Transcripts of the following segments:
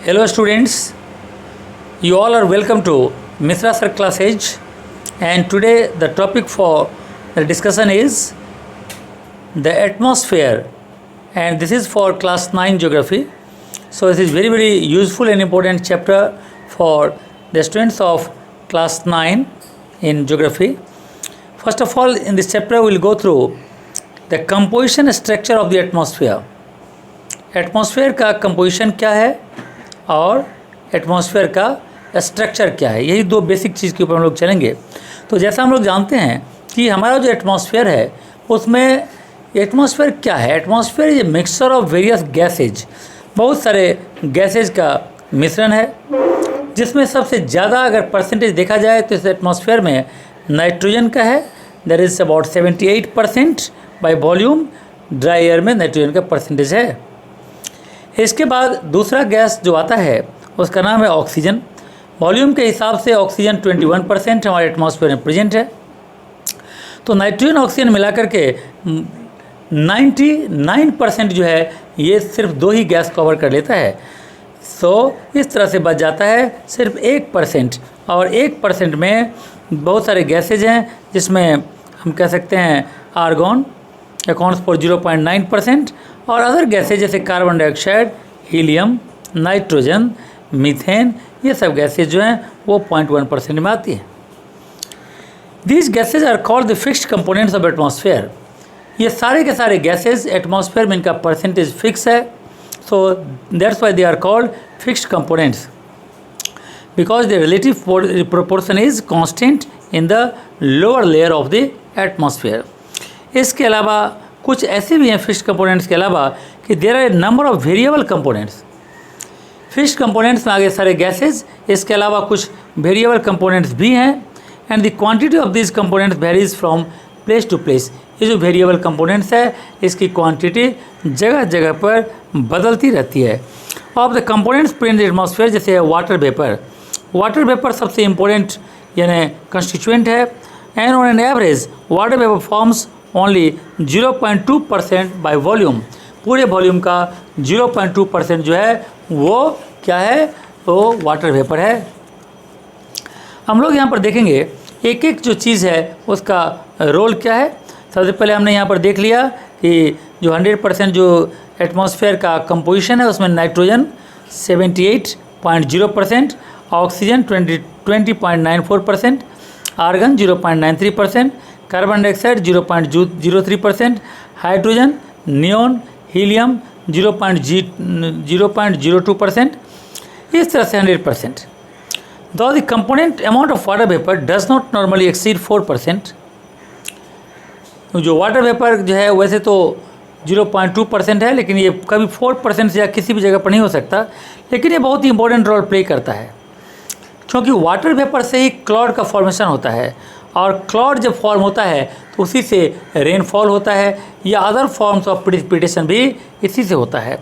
Hello students, you all are welcome to Mitra Sir Class Edge, and today the topic for the discussion is the atmosphere, and this is for class 9 geography. So this is very useful and important chapter for the students of class 9 in geography. First of all, in this chapter we will go through the composition structure of the atmosphere. Atmosphere का composition क्या है और atmosphere का structure क्या है, यही दो basic चीज़ के ऊपर हम लोग चलेंगे। तो जैसा हम लोग जानते हैं कि हमारा जो एटमॉस्फेयर है उसमें एटमॉस्फेयर क्या है। Atmosphere is a mixture of various gases, बहुत सारे गैसेज का मिश्रण है, जिसमें सबसे ज़्यादा अगर परसेंटेज देखा जाए तो इस एटमॉस्फेयर में नाइट्रोजन का है, that is about 78% by volume. Dry air में नाइट्रोजन का परसेंटेज है। इसके बाद दूसरा गैस जो आता है उसका नाम है ऑक्सीजन। वॉल्यूम के हिसाब से ऑक्सीजन 21% हमारे एटमॉस्फेयर में प्रेजेंट है। तो नाइट्रोजन ऑक्सीजन मिलाकर के 99% जो है ये सिर्फ दो ही गैस कवर कर लेता है। सो इस तरह से बच जाता है सिर्फ 1%, और 1% में बहुत सारे गैसेज हैं, जिसमें हम कह सकते हैं आर्गॉन अकाउंट्स फॉर 0.9%, और अदर गैसेज जैसे carbon dioxide, helium, nitrogen, methane, ये सब गैसेज जो हैं वो 0.1% में आती हैं। These gases are called the fixed components of atmosphere. ये सारे के सारे गैसेज एटमॉस्फेयर में इनका परसेंटेज फिक्स है, so that's why they are called fixed components, because the relative proportion is constant in the lower layer of the atmosphere. इसके अलावा कुछ ऐसे भी हैं फिक्स्ड कंपोनेंट्स के अलावा कि there are a number of variable components. Fixed components में आगे सारे गैसेज, इसके अलावा कुछ वेरिएबल कंपोनेंट्स भी हैं, and the quantity of this components varies from place to place. ये जो वेरिएबल कंपोनेंट्स है इसकी क्वांटिटी जगह जगह पर बदलती रहती है। Of the components present in atmosphere, जैसे वाटर वेपर। वाटर वेपर सबसे इम्पोर्टेंट यानी कंस्टिट्यूएंट है, and on an average water vapour forms only 0.2% by volume. पूरे वॉल्यूम का 0.2% जो है वो क्या है, वो वाटर वेपर है। हम लोग यहाँ पर देखेंगे एक एक जो चीज़ है उसका रोल क्या है। सबसे पहले हमने यहाँ पर देख लिया कि जो 100% जो एटमॉस्फेयर का कंपोजिशन है उसमें nitrogen 78.0%, oxygen 20.94%, argon 0.93%, carbon dioxide 0.03%, hydrogen, neon, helium 0.02%, इस तरह से 100%। Though the component amount of water vapor does not normally exceed 4%, जो वाटर वेपर जो है वैसे तो 0.2% है, लेकिन ये कभी 4% से या किसी भी जगह पर नहीं हो सकता, लेकिन ये बहुत ही इंपॉर्टेंट रोल प्ले करता है, क्योंकि वाटर वेपर से ही क्लाउड का फॉर्मेशन होता है, और क्लाउड जब फॉर्म होता है तो उसी से रेनफॉल होता है, या अदर फॉर्म्स ऑफ प्रेसिपिटेशन भी इसी से होता है।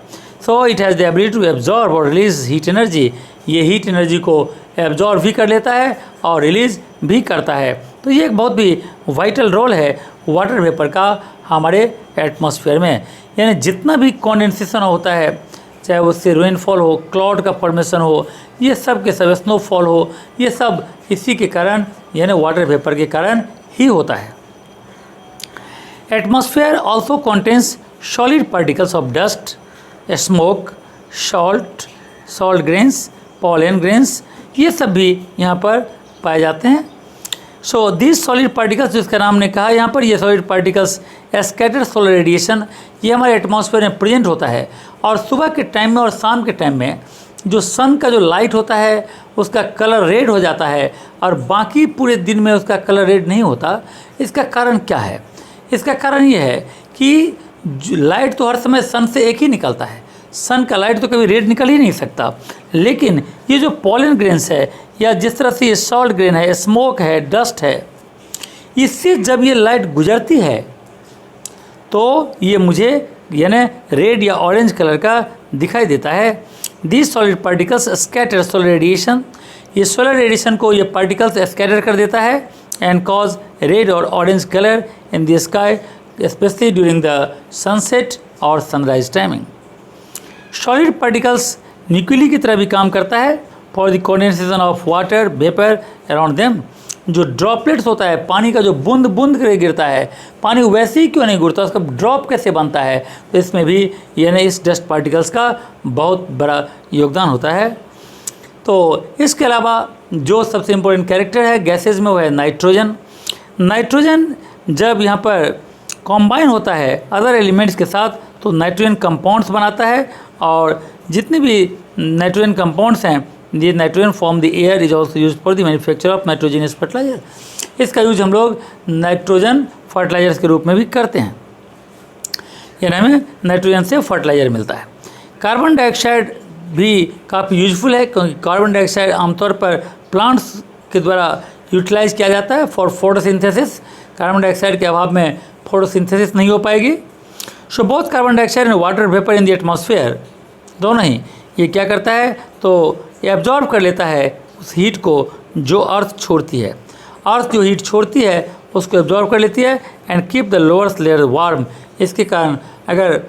So it has the ability to absorb और रिलीज हीट एनर्जी। ये हीट एनर्जी को एब्जॉर्ब भी कर लेता है और रिलीज़ भी करता है। तो ये एक बहुत भी वाइटल रोल है वाटर वेपर का हमारे एटमॉस्फेयर में। यानी जितना भी कॉन्डेंसेशन होता है, चाहे उससे रेनफॉल हो, क्लाउड का फॉर्मेशन हो, ये सब के सब, स्नोफॉल हो, ये सब इसी के कारण यानी वाटर वेपर के कारण ही होता है। Atmosphere also contains solid particles of dust, smoke, salt grains, pollen grains, ये सब भी यहाँ पर पाए जाते हैं। सो दिस सॉलिड पार्टिकल्स, जिसका नाम ने कहा यहाँ पर, ये solid particles scattered solar radiation, ये हमारे एटमॉस्फेयर में प्रेजेंट होता है, और सुबह के टाइम में और शाम के टाइम में जो सन का जो लाइट होता है उसका कलर रेड हो जाता है, और बाकी पूरे दिन में उसका कलर रेड नहीं होता। इसका कारण क्या है? इसका कारण ये है कि लाइट तो हर समय सन से एक ही निकलता है, सन का लाइट तो कभी रेड निकल ही नहीं सकता, लेकिन ये जो पॉलन ग्रेन्स है, या जिस तरह से ये सॉल्ट ग्रेन है, स्मोक है, डस्ट है, इससे जब ये लाइट गुजरती है तो ये मुझे यानी रेड या ऑरेंज कलर का दिखाई देता है। This solid particles scatter solar radiation, ये सोलर रेडिएशन को ये पार्टिकल्स स्कैटर कर देता है एंड कॉज रेड और orange colour in the sky, specially during the sunset और sunrise timing. Solid particles nuclei की तरह भी काम करता है for the condensation of water vapour around them. जो ड्रॉपलेट्स होता है, पानी का जो बूंद बूंद करके गिरता है, पानी वैसे ही क्यों नहीं गिरता, उसका ड्रॉप कैसे बनता है, तो इसमें भी यानी इस डस्ट पार्टिकल्स का बहुत बड़ा योगदान होता है। तो इसके अलावा जो सबसे इम्पोर्टेंट कैरेक्टर है गैसेज में वो है नाइट्रोजन। नाइट्रोजन जब यहाँ पर कॉम्बाइन होता है अदर एलिमेंट्स के साथ तो नाइट्रोजन कंपाउंड्स बनाता है, और जितने भी नाइट्रोजन कंपाउंड्स हैं ये nitrogen form the air is also use for the manufacture of nitrogenous fertiliser. इसका यूज हम लोग नाइट्रोजन फर्टिलाइजर्स के रूप में भी करते हैं, यानी हमें नाइट्रोजन से फर्टिलाइजर मिलता है। कार्बन डाइऑक्साइड भी काफ़ी यूजफुल है क्योंकि कार्बन डाइऑक्साइड आमतौर पर प्लांट्स के द्वारा यूटिलाइज किया जाता है फॉर फोटोसिंथेसिस। कार्बन डाइऑक्साइड के अभाव में फोटोसिंथेसिस नहीं हो पाएगी। So both carbon dioxide and water vapour in the atmosphere, दोनों ही ये क्या करता है तो ये एब्जॉर्ब कर लेता है उस हीट को जो अर्थ छोड़ती है। अर्थ जो हीट छोड़ती है उसको एब्जॉर्ब कर लेती है and keep the lower layer warm. इसके कारण अगर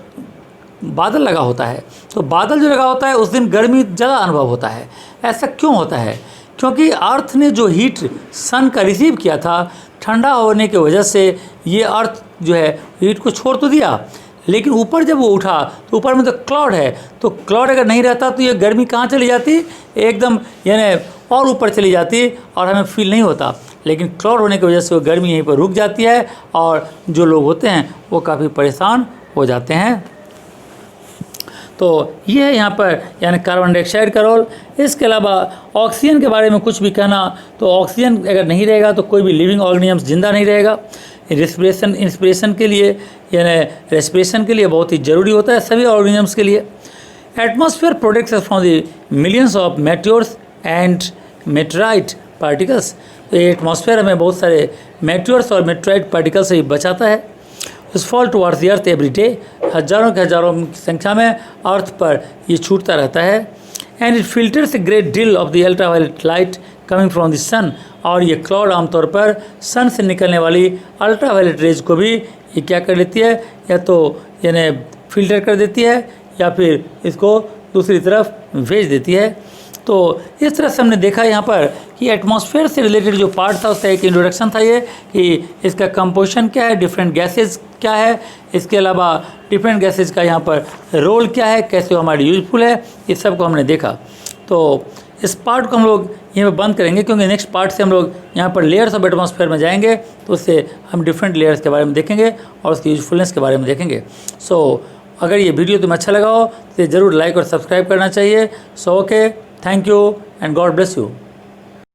बादल लगा होता है तो बादल जो लगा होता है उस दिन गर्मी ज़्यादा अनुभव होता है। ऐसा क्यों होता है? क्योंकि अर्थ ने जो हीट सन का रिसीव किया था, ठंडा होने की वजह से ये अर्थ जो है हीट को छोड़ तो दिया, लेकिन ऊपर जब वो उठा तो ऊपर में तो क्लाउड है, तो क्लाउड अगर नहीं रहता तो ये गर्मी कहाँ चली जाती, एकदम यानी और ऊपर चली जाती और हमें फील नहीं होता। लेकिन क्लाउड होने की वजह से वो गर्मी यहीं पर रुक जाती है और जो लोग होते हैं वो काफ़ी परेशान हो जाते हैं। तो ये है यहाँ पर यानी कार्बन डाइऑक्साइड का रोल। इसके अलावा ऑक्सीजन के बारे में कुछ भी कहना तो ऑक्सीजन अगर नहीं रहेगा तो कोई भी लिविंग ऑर्गेनिजम्स जिंदा नहीं रहेगा। इंस्पिरेशन के लिए यानी रेस्पिरेशन के लिए बहुत ही ज़रूरी होता है सभी ऑर्गेनिजम्स के लिए। Atmosphere protects us from the millions of meteors and meteorite particles. तो ये एटमॉस्फेयर हमें बहुत सारे मेट्योर्स और मेटेराइट पार्टिकल से बचाता है। इस fall towards the earth every day, हज़ारों के हज़ारों की संख्या में अर्थ पर ये छूटता रहता है। And it filters a great deal of the ultraviolet light coming from the sun. और ये क्लाउड आमतौर पर सन से निकलने वाली अल्ट्रावायलेट रेज को भी ये क्या कर लेती है, या तो यानी फिल्टर कर देती है या फिर इसको दूसरी तरफ भेज देती है। तो इस तरह से हमने देखा यहाँ पर कि एटमॉस्फेयर से रिलेटेड जो पार्ट था उसका एक इंट्रोडक्शन था ये कि इसका कंपोजिशन क्या है, डिफरेंट गैसेज क्या है, इसके अलावा डिफरेंट गैसेज का यहाँ पर रोल क्या है, कैसे वो हमारी यूजफुल है, इस सब को हमने देखा। तो इस पार्ट को हम लोग यहाँ पर बंद करेंगे क्योंकि नेक्स्ट पार्ट से हम लोग यहाँ पर लेयर्स ऑफ एटमॉस्फेयर में जाएंगे, तो उससे हम डिफरेंट लेयर्स के बारे में देखेंगे और उसकी यूजफुलनेस के बारे में देखेंगे। सो अगर ये वीडियो तुम्हें अच्छा लगा हो तो ज़रूर लाइक और सब्सक्राइब करना चाहिए। So okay, thank you and God bless you.